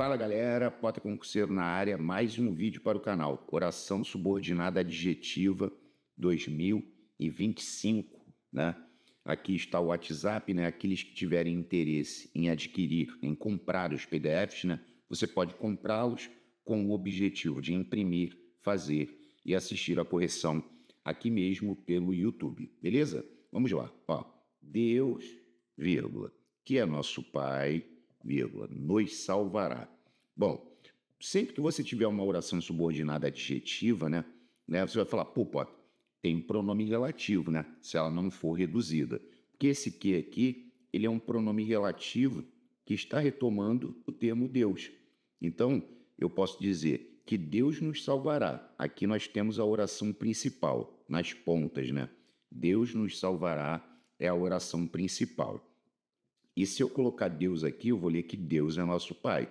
Fala galera, Potter Concurseiro na área, mais um vídeo para o canal. Oração subordinada adjetiva 2025, né? Aqui está o WhatsApp, né? Aqueles que tiverem interesse em adquirir, em comprar os PDFs, né? Você pode comprá-los com o objetivo de imprimir, fazer e assistir a correção aqui mesmo pelo YouTube, beleza? Vamos lá, ó. Deus, vírgula, que é nosso Pai, vírgula, nos salvará. Bom, sempre que você tiver uma oração subordinada adjetiva, né, você vai falar, pô, tem um pronome relativo, né, se ela não for reduzida. Porque esse que aqui, ele é um pronome relativo que está retomando o termo Deus. Então, eu posso dizer que Deus nos salvará. Aqui nós temos a oração principal, nas pontas, né? Deus nos salvará é a oração principal. E se eu colocar Deus aqui, eu vou ler que Deus é nosso Pai.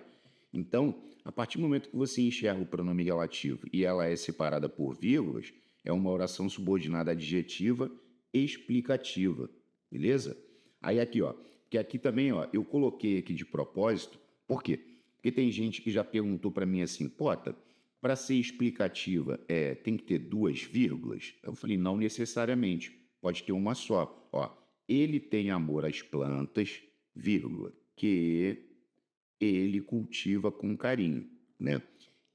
Então, a partir do momento que você enxerga o pronome relativo e ela é separada por vírgulas, é uma oração subordinada adjetiva explicativa, beleza? Aí aqui, ó, que aqui também, ó, eu coloquei aqui de propósito, por quê? Porque tem gente que já perguntou para mim assim, Pota, para ser explicativa, tem que ter duas vírgulas? Eu falei, não necessariamente, pode ter uma só, ó. Ele tem amor às plantas, vírgula, que ele cultiva com carinho, né?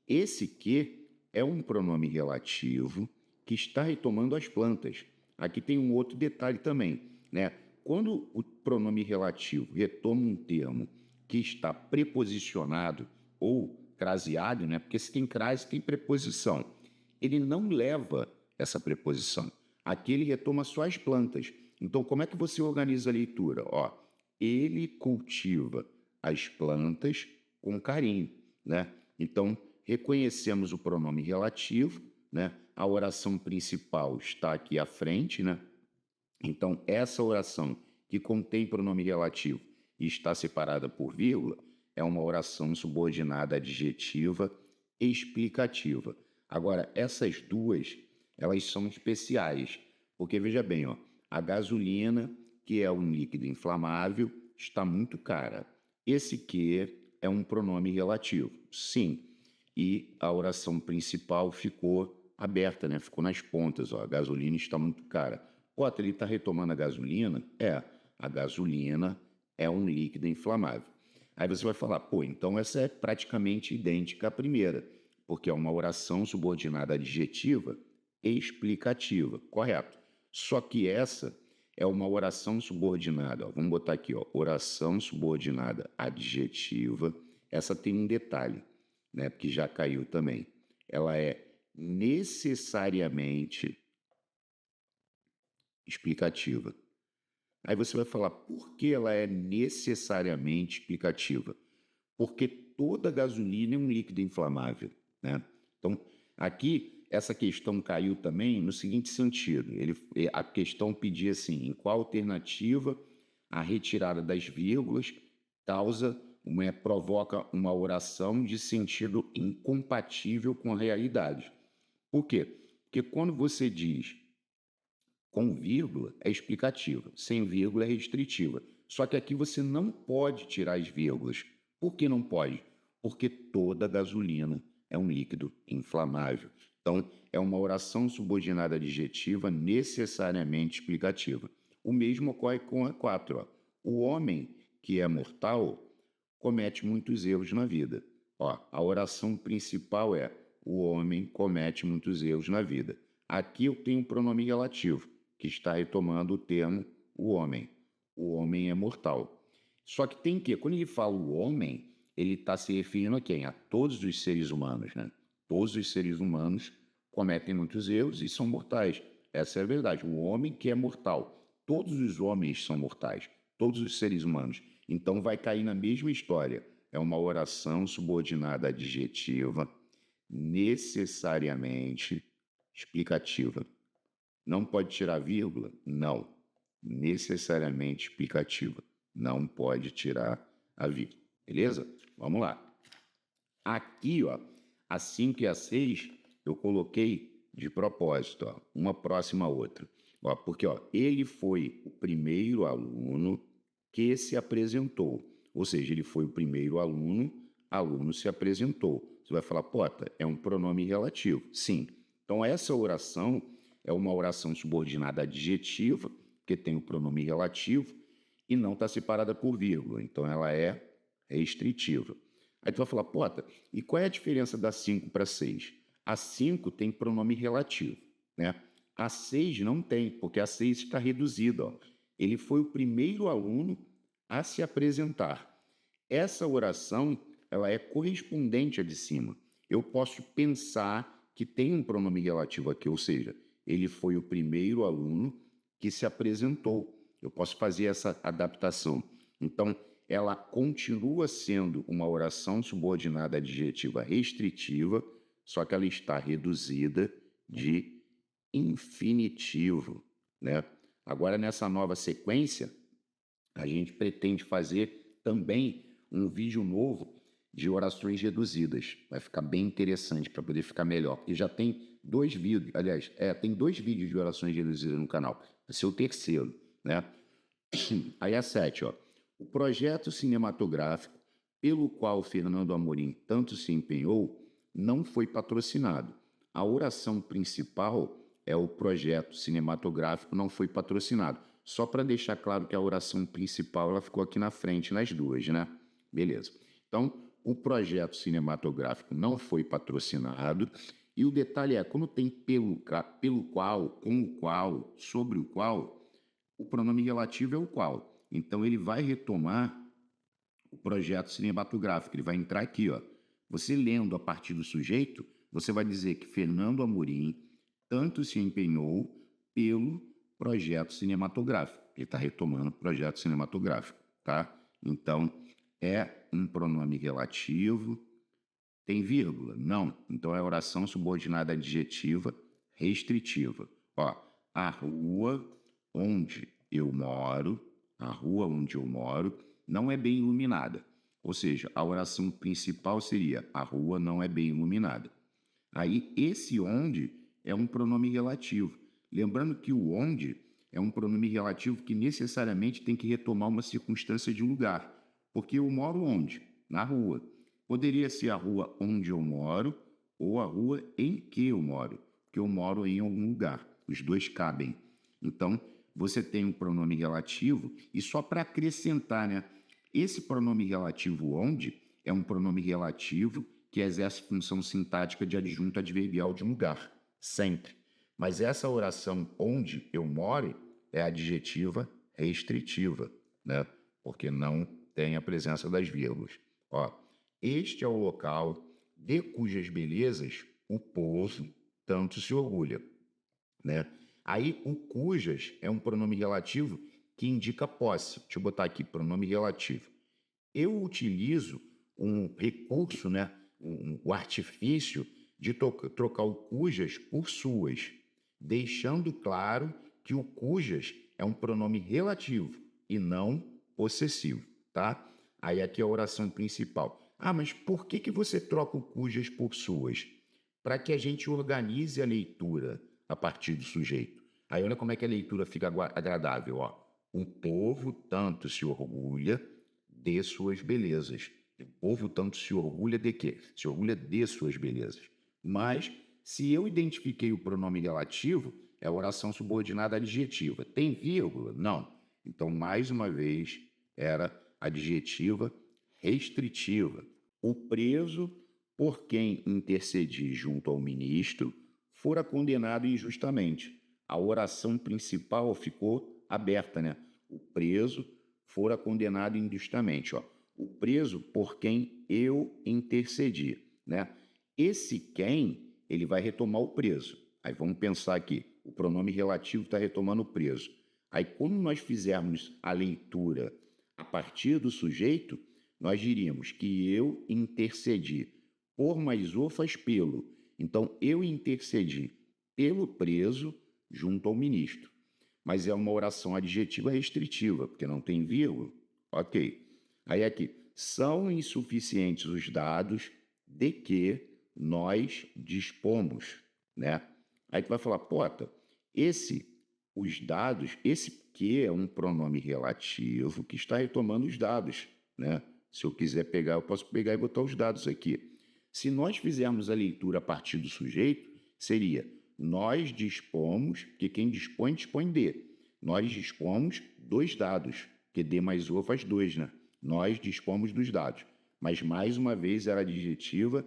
Esse que é um pronome relativo que está retomando as plantas. Aqui tem um outro detalhe também, né? Quando o pronome relativo retoma um termo que está preposicionado ou craseado, né? Porque se tem crase, tem preposição. Ele não leva essa preposição. Aqui ele retoma só as plantas. Então, como é que você organiza a leitura? Ó, ele cultiva as plantas com carinho, né? Então, reconhecemos o pronome relativo, né? A oração principal está aqui à frente, né? Então, essa oração que contém pronome relativo e está separada por vírgula é uma oração subordinada adjetiva explicativa. Agora, essas duas, elas são especiais, porque veja bem, ó, a gasolina, que é um líquido inflamável, está muito cara. Esse que é um pronome relativo, sim. E a oração principal ficou aberta, né? Ficou nas pontas, ó, a gasolina está muito cara. Potter, ele está retomando a gasolina? A gasolina é um líquido inflamável. Aí você vai falar, pô, então essa é praticamente idêntica à primeira, porque é uma oração subordinada adjetiva explicativa, correto? Só que essa é uma oração subordinada, ó, vamos botar aqui, ó, oração subordinada adjetiva. Essa tem um detalhe, né, porque já caiu também. Ela é necessariamente explicativa. Aí você vai falar, por que ela é necessariamente explicativa? Porque toda gasolina é um líquido inflamável, né? Então, aqui, essa questão caiu também no seguinte sentido. A questão pedia assim, em qual alternativa a retirada das vírgulas provoca uma oração de sentido incompatível com a realidade. Por quê? Porque quando você diz com vírgula é explicativa, sem vírgula é restritiva. Só que aqui você não pode tirar as vírgulas. Por que não pode? Porque toda gasolina é um líquido inflamável. Então, é uma oração subordinada adjetiva necessariamente explicativa. O mesmo ocorre com a 4. Ó. O homem que é mortal comete muitos erros na vida. Ó, a oração principal é o homem comete muitos erros na vida. Aqui eu tenho um pronome relativo, que está retomando o termo o homem. O homem é mortal. Só que tem que, quando ele fala o homem, ele está se referindo a quem? A todos os seres humanos, né? Todos os seres humanos cometem muitos erros e são mortais. Essa é a verdade. O homem que é mortal. Todos os homens são mortais. Todos os seres humanos. Então vai cair na mesma história. É uma oração subordinada adjetiva, necessariamente explicativa. Não pode tirar vírgula? Não. Necessariamente explicativa. Não pode tirar a vírgula. Beleza? Vamos lá. Aqui, ó, a 5 e a 6, eu coloquei de propósito, ó, uma próxima a outra. Ó, porque ó, ele foi o primeiro aluno que se apresentou. Ou seja, ele foi o primeiro aluno aluno se apresentou. Você vai falar, Pota, é um pronome relativo. Sim. Então, essa oração é uma oração subordinada adjetiva, porque tem o pronome relativo, e não está separada por vírgula. Então, ela é restritiva. Aí tu vai falar, Pota, e qual é a diferença da 5 para 6? A 5 tem pronome relativo, né? A 6 não tem, porque a 6 está reduzida. Ó. Ele foi o primeiro aluno a se apresentar. Essa oração ela é correspondente à de cima. Eu posso pensar que tem um pronome relativo aqui, ou seja, ele foi o primeiro aluno que se apresentou. Eu posso fazer essa adaptação. Então, ela continua sendo uma oração subordinada adjetiva restritiva, só que ela está reduzida de infinitivo, né? Agora, nessa nova sequência, a gente pretende fazer também um vídeo novo de orações reduzidas. Vai ficar bem interessante para poder ficar melhor, porque já tem 2 vídeos, aliás, tem 2 vídeos de orações reduzidas no canal. Vai ser o terceiro, né? Aí a 7, ó. O projeto cinematográfico pelo qual Fernando Amorim tanto se empenhou não foi patrocinado. A oração principal é o projeto cinematográfico não foi patrocinado. Só para deixar claro que a oração principal ela ficou aqui na frente nas duas, né? Beleza. Então, o projeto cinematográfico não foi patrocinado e o detalhe é, quando tem pelo qual, com o qual, sobre o qual, o pronome relativo é o qual. Então, ele vai retomar o projeto cinematográfico. Ele vai entrar aqui, ó. Você lendo a partir do sujeito, você vai dizer que Fernando Amorim tanto se empenhou pelo projeto cinematográfico. Ele está retomando o projeto cinematográfico, tá? Então, é um pronome relativo. Tem vírgula? Não. Então, é oração subordinada adjetiva restritiva. Ó, a rua onde eu moro, não é bem iluminada. Ou seja, a oração principal seria a rua não é bem iluminada. Aí, esse onde é um pronome relativo. Lembrando que o onde é um pronome relativo que necessariamente tem que retomar uma circunstância de lugar. Porque eu moro onde? Na rua. Poderia ser a rua onde eu moro ou a rua em que eu moro, porque eu moro em algum lugar. Os dois cabem. Então, você tem um pronome relativo e só para acrescentar, né? Esse pronome relativo onde é um pronome relativo que exerce função sintática de adjunto adverbial de um lugar, sempre. Mas essa oração onde eu moro é adjetiva restritiva, né? Porque não tem a presença das vírgulas. Ó, este é o local de cujas belezas o povo tanto se orgulha, né? Aí o cujas é um pronome relativo que indica posse. Deixa eu botar aqui, pronome relativo. Eu utilizo um recurso, né? O artifício de trocar o cujas por suas, deixando claro que o cujas é um pronome relativo e não possessivo, tá? Aí aqui é a oração principal. Ah, mas por que você troca o cujas por suas? Para que a gente organize a leitura a partir do sujeito. Aí olha como é que a leitura fica agradável, ó. O povo tanto se orgulha de suas belezas. O povo tanto se orgulha de quê? Se orgulha de suas belezas. Mas, se eu identifiquei o pronome relativo, é a oração subordinada adjetiva. Tem vírgula? Não. Então, mais uma vez, era adjetiva restritiva. O preso, por quem intercedi junto ao ministro, fora condenado injustamente. A oração principal ficou aberta, né? O preso fora condenado injustamente, ó. O preso por quem eu intercedi, né? Esse quem, ele vai retomar o preso. Aí vamos pensar aqui, o pronome relativo está retomando o preso. Aí quando nós fizermos a leitura a partir do sujeito, nós diríamos que eu intercedi. Por mais o faz pelo. Então, eu intercedi pelo preso junto ao ministro. Mas é uma oração adjetiva restritiva, porque não tem vírgula. Ok. Aí aqui, são insuficientes os dados de que nós dispomos, né? Aí tu vai falar, Pota, os dados, esse que é um pronome relativo que está retomando os dados, né? Se eu quiser pegar, eu posso pegar e botar os dados aqui. Se nós fizermos a leitura a partir do sujeito, seria nós dispomos, que quem dispõe, dispõe de. Nós dispomos dos dados, que D mais O faz 2, né? Nós dispomos dos dados. Mas, mais uma vez, era adjetiva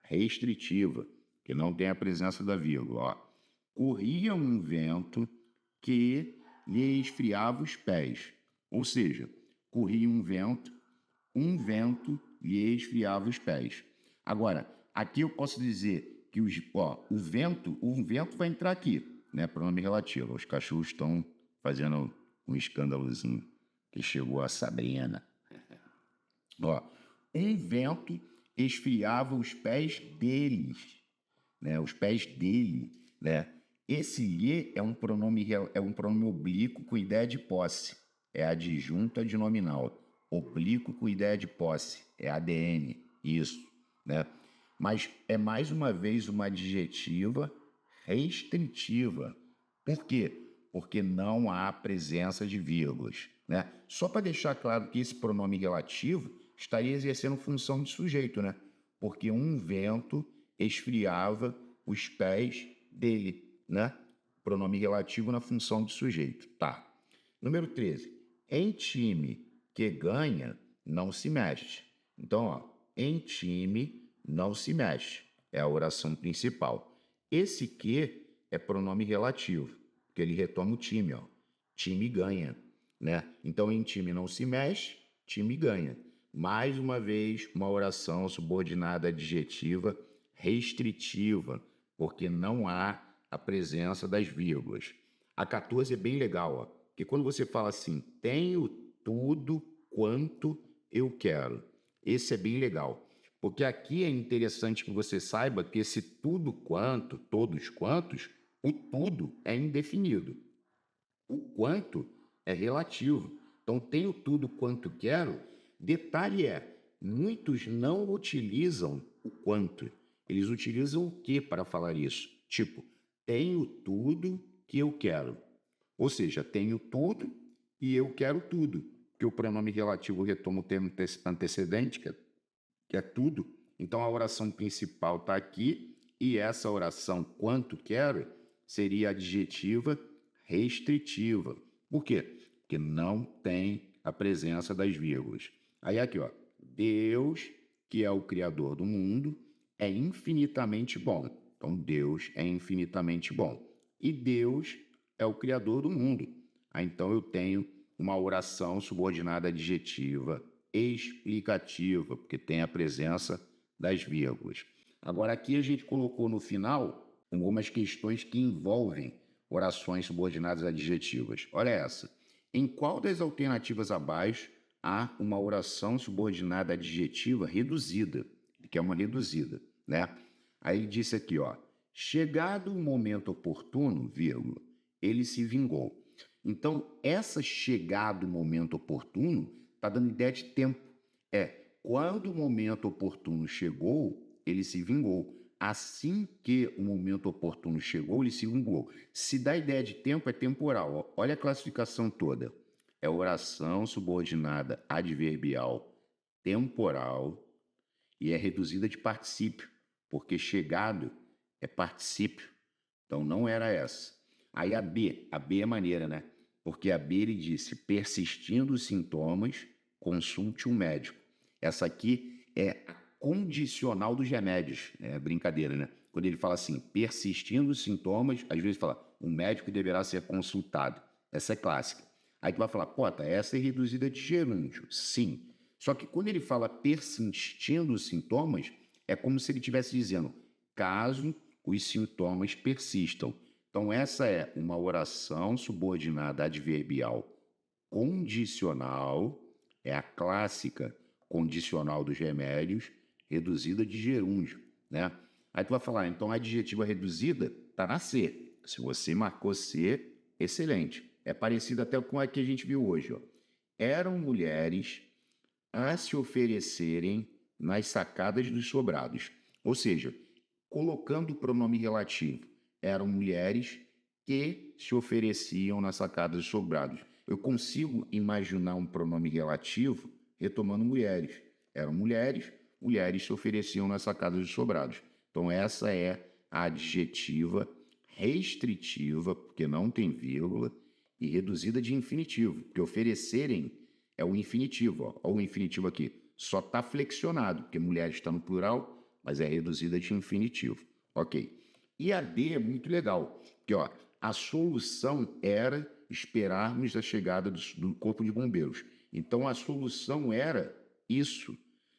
restritiva, que não tem a presença da vírgula. Ó. Corria um vento que lhe esfriava os pés. Ou seja, corria um vento lhe esfriava os pés. Agora, aqui eu posso dizer que o vento vai entrar aqui, né? Pronome relativo. Os cachorros estão fazendo um escândalozinho que chegou a Sabrina. Ó, um vento esfriava os pés deles, né? Os pés dele, né? Esse lhe é um pronome oblíquo com ideia de posse, é adjunto adnominal. Oblíquo com ideia de posse, é ADN, isso, né? Mas é mais uma vez uma adjetiva restritiva. Por quê? Porque não há presença de vírgulas, né? Só para deixar claro que esse pronome relativo estaria exercendo função de sujeito, né? Porque um vento esfriava os pés dele, né? Pronome relativo na função de sujeito. Tá. Número 13. Em time que ganha, não se mexe. Então, ó, em time não se mexe. É a oração principal. Esse que é pronome relativo, porque ele retoma o time, ó. Time ganha, né? Então, em time não se mexe, time ganha. Mais uma vez, uma oração subordinada adjetiva restritiva, porque não há a presença das vírgulas. A 14 é bem legal, ó, porque quando você fala assim, tenho tudo quanto eu quero. Esse é bem legal, porque aqui é interessante que você saiba que esse tudo quanto, todos quantos, o tudo é indefinido. O quanto é relativo. Então, tenho tudo quanto quero. Detalhe é, muitos não utilizam o quanto. Eles utilizam o que para falar isso? Tipo, tenho tudo que eu quero. Ou seja, tenho tudo e eu quero tudo. Porque o pronome relativo retoma o termo antecedente, que é tudo. Então, a oração principal está aqui e essa oração quanto quero seria adjetiva restritiva. Por quê? Porque não tem a presença das vírgulas. Aí aqui, ó, Deus, que é o criador do mundo, é infinitamente bom. Então, Deus é infinitamente bom. E Deus é o criador do mundo. Aí, então, eu tenho uma oração subordinada adjetiva explicativa, porque tem a presença das vírgulas. Agora, aqui a gente colocou no final algumas questões que envolvem orações subordinadas adjetivas. Olha essa. Em qual das alternativas abaixo há uma oração subordinada adjetiva reduzida? Que é uma reduzida, né? Aí ele disse aqui, ó. Chegado o momento oportuno, vírgula, ele se vingou. Então, essa chegado o momento oportuno está dando ideia de tempo. Quando o momento oportuno chegou, ele se vingou. Assim que o momento oportuno chegou, ele se vingou. Se dá ideia de tempo, é temporal. Olha a classificação toda. É oração subordinada adverbial temporal e é reduzida de particípio, porque chegado é particípio. Então, não era essa. Aí a B é maneira, né? Porque a B ele disse, persistindo os sintomas, consulte um médico. Essa aqui é a condicional dos remédios. É brincadeira, né? Quando ele fala assim, persistindo os sintomas, às vezes fala, um médico deverá ser consultado. Essa é clássica. Aí tu vai falar, pô, essa é reduzida de gerúndio. Sim. Só que quando ele fala persistindo os sintomas, é como se ele estivesse dizendo, caso os sintomas persistam. Então, essa é uma oração subordinada adverbial condicional, é a clássica condicional dos remédios, reduzida de gerúndio, né? Aí tu vai falar, então a adjetiva reduzida está na C. Se você marcou C, excelente. É parecido até com a que a gente viu hoje, ó. Eram mulheres a se oferecerem nas sacadas dos sobrados. Ou seja, colocando o pronome relativo, eram mulheres que se ofereciam nas sacadas dos sobrados. Eu consigo imaginar um pronome relativo retomando mulheres. eram mulheres, mulheres se ofereciam nessa casa de sobrados. Então, essa é a adjetiva restritiva, porque não tem vírgula, e reduzida de infinitivo, porque oferecerem é o infinitivo. Ó. Olha o infinitivo aqui. Só está flexionado, porque mulher está no plural, mas é reduzida de infinitivo. Ok. E a D é muito legal, porque ó, a solução era esperarmos a chegada do corpo de bombeiros. Então, a solução era isso.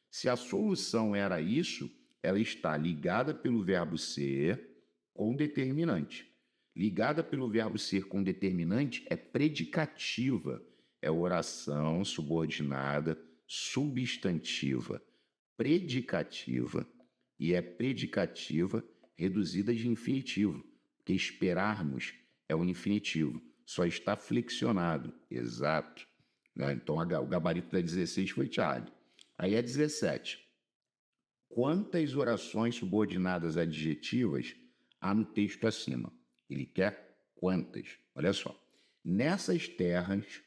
Se a solução era isso, ela está ligada pelo verbo ser com determinante. Ligada pelo verbo ser com determinante é predicativa, é oração subordinada substantiva, predicativa, e é predicativa reduzida de infinitivo, porque esperarmos é o infinitivo, só está flexionado, exato. Né? Então, o gabarito da 16 foi Thiago. Aí é 17. Quantas orações subordinadas adjetivas há no texto acima? Ele quer quantas? Olha só. Nessas terras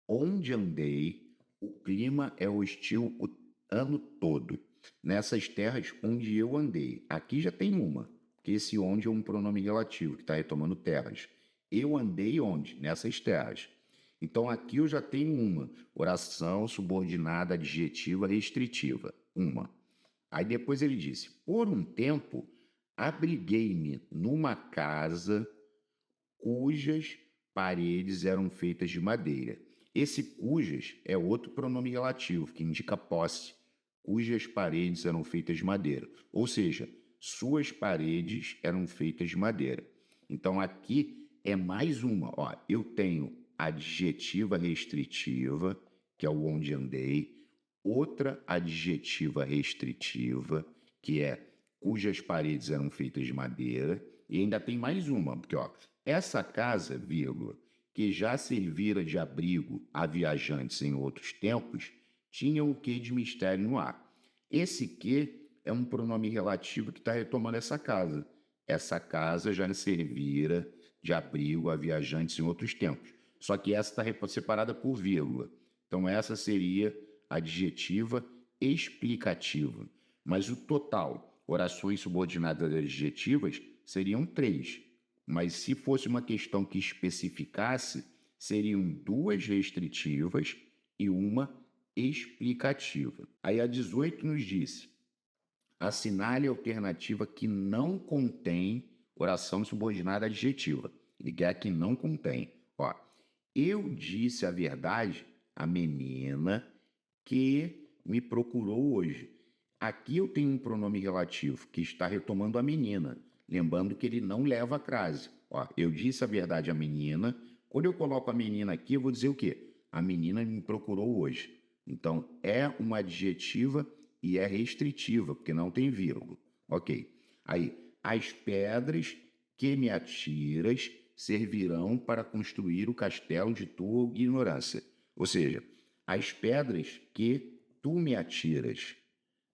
onde andei, o clima é hostil o ano todo. Nessas terras onde eu andei. Aqui já tem uma, porque esse onde é um pronome relativo, que está retomando terras. Eu andei onde? Nessas terras. Então, aqui eu já tenho uma. Oração subordinada adjetiva restritiva. Uma. Aí depois ele disse: por um tempo, abriguei-me numa casa cujas paredes eram feitas de madeira. Esse cujas é outro pronome relativo que indica posse, cujas paredes eram feitas de madeira. Ou seja, suas paredes eram feitas de madeira. Então aqui é mais uma. Ó, eu tenho adjetiva restritiva, que é o onde andei, outra adjetiva restritiva, que é cujas paredes eram feitas de madeira, e ainda tem mais uma, porque ó, essa casa, vírgula, que já servira de abrigo a viajantes em outros tempos, tinha o que de mistério no ar. Esse que é um pronome relativo que está retomando essa casa. Essa casa já servira de abrigo a viajantes em outros tempos. Só que essa está separada por vírgula. Então, essa seria adjetiva explicativa. Mas o total, orações subordinadas adjetivas, seriam 3. Mas se fosse uma questão que especificasse, seriam 2 restritivas e uma explicativa. Aí a 18 nos diz: assinale a alternativa que não contém oração subordinada adjetiva. Ele quer que não contém. Ó, eu disse a verdade à menina que me procurou hoje. Aqui eu tenho um pronome relativo que está retomando a menina, lembrando que ele não leva a crase. Ó, eu disse a verdade à menina. Quando eu coloco a menina aqui, eu vou dizer o quê? A menina me procurou hoje. Então, é uma adjetiva e é restritiva, porque não tem vírgula. Ok. Aí, as pedras que me atiras servirão para construir o castelo de tua ignorância. Ou seja, as pedras que tu me atiras.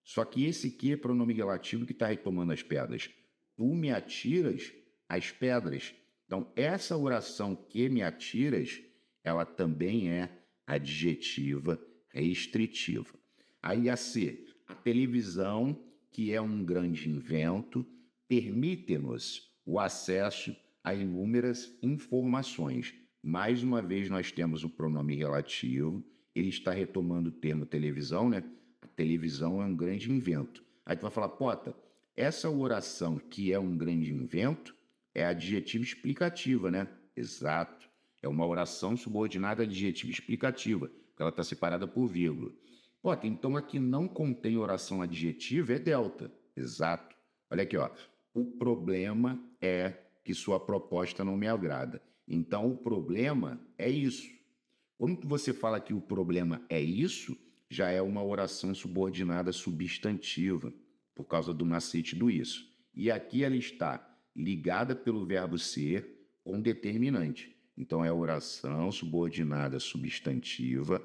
Só que esse que é pronome relativo que está retomando as pedras. Tu me atiras as pedras. Então, essa oração que me atiras, ela também é adjetiva restritiva. Aí a C, a televisão, que é um grande invento, permite-nos o acesso a inúmeras informações. Mais uma vez nós temos o pronome relativo, ele está retomando o termo televisão, né? A televisão é um grande invento. Aí tu vai falar, Pota, essa oração que é um grande invento é adjetiva explicativa, né? Exato. É uma oração subordinada adjetiva explicativa, porque ela está separada por vírgula. Pota, então aqui não contém oração adjetiva, é delta. Exato. Olha aqui, ó. O problema é que sua proposta não me agrada. Então, o problema é isso. Quando você fala que o problema é isso, já é uma oração subordinada substantiva, por causa do macete do isso. E aqui ela está ligada pelo verbo ser com determinante. Então, é oração subordinada substantiva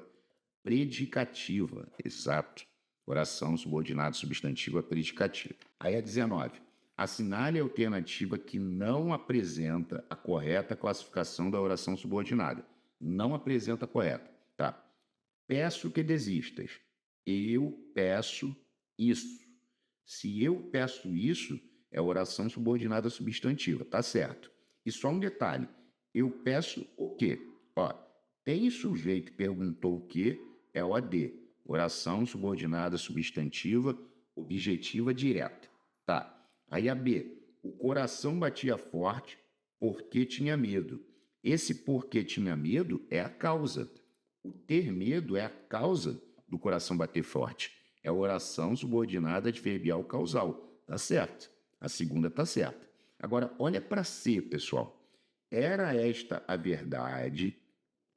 predicativa. Exato. Oração subordinada substantiva predicativa. Aí é 19. Assinale a alternativa que não apresenta a correta classificação da oração subordinada. Não apresenta a correta. Tá. Peço que desistas. Eu peço isso. Se eu peço isso, é oração subordinada substantiva, tá certo? E só um detalhe, eu peço o quê? Ó, tem sujeito que perguntou o quê? É OD, oração subordinada substantiva, objetiva direta. Tá. Aí a B, o coração batia forte porque tinha medo. Esse porque tinha medo é a causa. O ter medo é a causa do coração bater forte. É a oração subordinada adverbial causal. Tá certo. A segunda tá certa. Agora, olha para C, pessoal. Era esta a verdade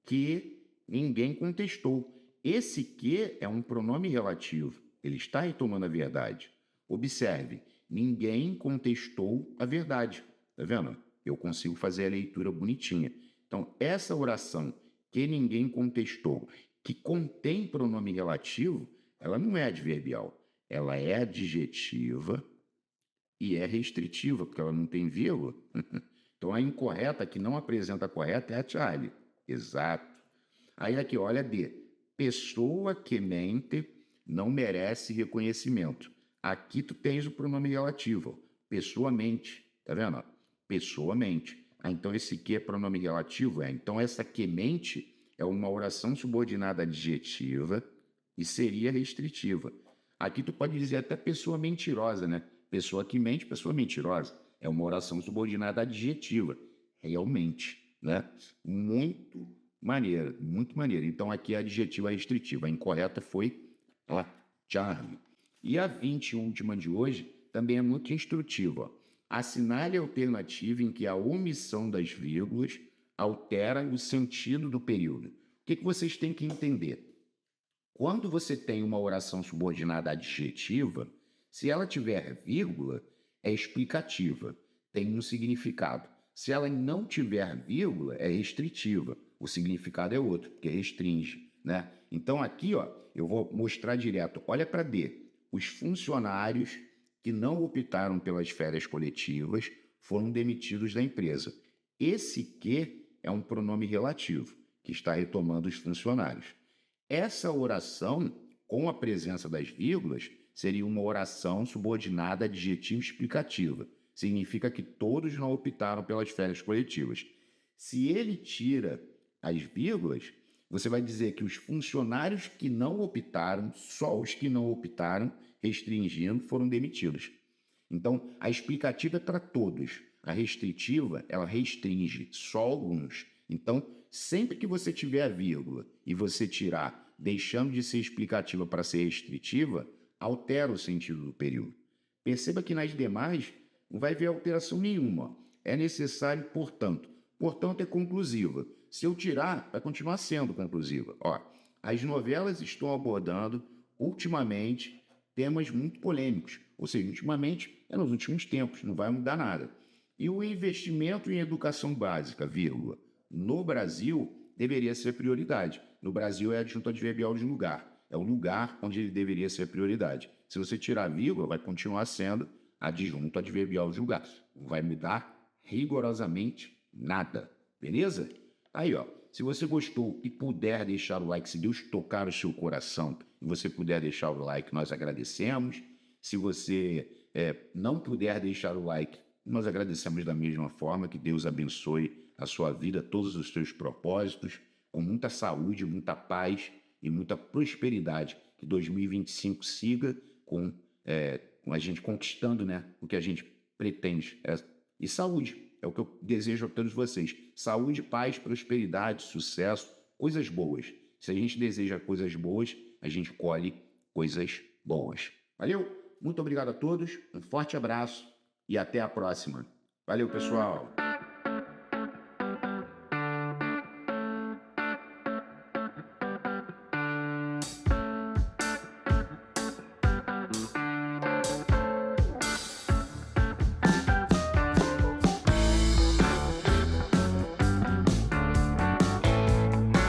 que ninguém contestou. Esse que é um pronome relativo. Ele está retomando a verdade. Observe, ninguém contestou a verdade. Tá vendo? Eu consigo fazer a leitura bonitinha. Então, essa oração que ninguém contestou, que contém pronome relativo, ela não é adverbial. Ela é adjetiva e é restritiva, porque ela não tem vírgula. Então, a incorreta, que não apresenta a correta, é a Charlie. Exato. Aí aqui, olha D. Pessoa que mente não merece reconhecimento. Aqui tu tens o pronome relativo. Pessoa mente. Tá vendo? Pessoa mente. Ah, então esse que é pronome relativo? Então essa que mente é uma oração subordinada adjetiva e seria restritiva. Aqui tu pode dizer até pessoa mentirosa, né? Pessoa que mente, pessoa mentirosa. É uma oração subordinada adjetiva. Realmente, né? Muito maneira, muito maneira. Então aqui a adjetiva restritiva. A incorreta foi a Charlie. E a 20 última de hoje também é muito instrutiva. Assinale a alternativa em que a omissão das vírgulas altera o sentido do período. O que vocês têm que entender? Quando você tem uma oração subordinada adjetiva, se ela tiver vírgula, é explicativa, tem um significado. Se ela não tiver vírgula, é restritiva. O significado é outro, porque restringe, né? Então aqui, ó, eu vou mostrar direto. Olha para D. Os funcionários que não optaram pelas férias coletivas foram demitidos da empresa. Esse que é um pronome relativo, que está retomando os funcionários. Essa oração, com a presença das vírgulas, seria uma oração subordinada adjetiva explicativa. Significa que todos não optaram pelas férias coletivas. Se ele tira as vírgulas, você vai dizer que os funcionários que não optaram, só os que não optaram, restringindo, foram demitidos. Então, a explicativa é para todos. A restritiva, ela restringe só alguns. Então, sempre que você tiver a vírgula e você tirar, deixando de ser explicativa para ser restritiva, altera o sentido do período. Perceba que nas demais não vai haver alteração nenhuma. É necessário, portanto. Portanto, é conclusiva. Se eu tirar, vai continuar sendo conclusiva. Ó, as novelas estão abordando, ultimamente, temas muito polêmicos. Ou seja, ultimamente, é nos últimos tempos, não vai mudar nada. E o investimento em educação básica, vírgula, no Brasil, deveria ser prioridade. No Brasil é adjunto adverbial de lugar. É o lugar onde ele deveria ser prioridade. Se você tirar a vírgula, vai continuar sendo adjunto adverbial de lugar. Não vai mudar rigorosamente nada. Beleza? Aí, ó. Se você gostou e puder deixar o like, se Deus tocar o seu coração e você puder deixar o like, nós agradecemos. Se você não puder deixar o like, nós agradecemos da mesma forma. Que Deus abençoe a sua vida, todos os seus propósitos, com muita saúde, muita paz e muita prosperidade. Que 2025 siga com a gente conquistando, né, o que a gente pretende. E saúde, é o que eu desejo a todos vocês. Saúde, paz, prosperidade, sucesso, coisas boas. Se a gente deseja coisas boas, a gente colhe coisas boas. Valeu? Muito obrigado a todos, um forte abraço e até a próxima. Valeu, pessoal!